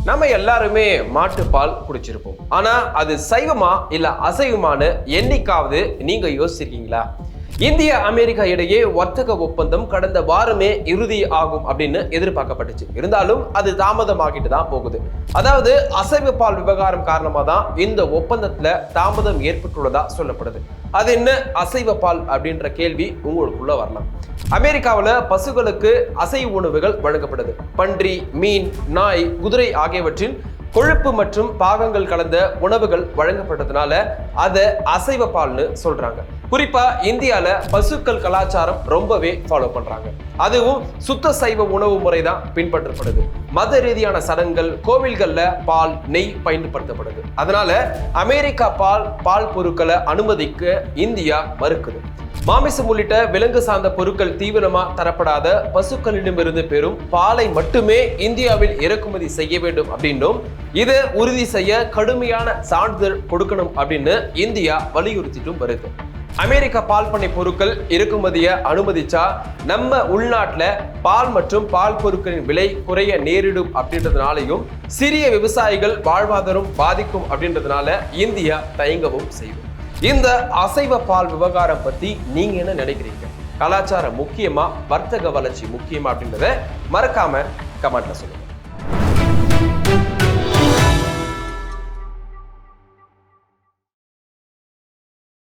நம்ம எல்லாருமே மாட்டுப்பால் குடிச்சிருப்போம். ஆனா அது சைவமா இல்ல அசைவமானு என்னைக்காவது நீங்க யோசிச்சிருக்கீங்களா? இந்தியா அமெரிக்கா இடையே வர்த்தக ஒப்பந்தம் கடந்த வாரமே இறுதி ஆகும் அப்படின்னு எதிர்பார்க்கப்பட்டுச்சு. இருந்தாலும் அது தாமதமாகிட்டு தான் போகுது. அதாவது அசைவ பால் விவகாரம் காரணமா தான் இந்த ஒப்பந்தத்துல தாமதம் ஏற்பட்டுள்ளதா சொல்லப்படுது. அது என்ன அசைவ பால் அப்படின்ற கேள்வி உங்களுக்குள்ள வரலாம். அமெரிக்காவில் பசுகளுக்கு அசைவ உணவுகள் வழங்கப்படுது. பன்றி, மீன், நாய், குதிரை ஆகியவற்றின் கொழுப்பு மற்றும் பாகங்கள் கலந்த உணவுகள் வழங்கப்பட்டதுனால அதை அசைவ பால்னு சொல்றாங்க. குறிப்பா இந்தியால பசுக்கள் கலாச்சாரம் ரொம்பவே ஃபாலோ பண்றாங்க. அதுவும் சுத்த சைவ உணவு முறை தான் பின்பற்றப்படுது. மத ரீதியான சடங்குகள், கோவில்கள்ல பால், நெய் பயன்படுத்தப்படுது. அதனால அமெரிக்கா பால் பொருட்களை அனுமதிக்க இந்தியா மறுக்குது. மாமிசம் உள்ளிட்ட விலங்கு சார்ந்த பொருட்கள் தீவிரமா தரப்படாத பசுக்களிடமிருந்து பெறும் பாலை மட்டுமே இந்தியாவில் இறக்குமதி செய்ய வேண்டும் அப்படின்னும் இதை உறுதி செய்ய கடுமையான சான்றிதழ் கொடுக்கணும் அப்படின்னு இந்தியா வலியுறுத்திட்டும் வருது. அமெரிக்க பால் பண்ணை பொருட்கள் இறக்குமதியை அனுமதிச்சா நம்ம உள்நாட்டுல பால் மற்றும் பால் பொருட்களின் விலை குறைய நேரிடும் அப்படின்றதுனாலையும் சிறிய விவசாயிகள் வாழ்வாதாரம் பாதிக்கும் அப்படின்றதுனால இந்தியா தயங்கவும் செய்யும். இந்த அசைவ பால் விவகாரம் பத்தி நீங்க என்ன நினைக்கிறீங்க? கலாச்சாரம் முக்கியமா, வர்த்தக வளர்ச்சி முக்கியமா அப்படின்றத மறக்காம கமெண்ட்ல சொல்லுங்க.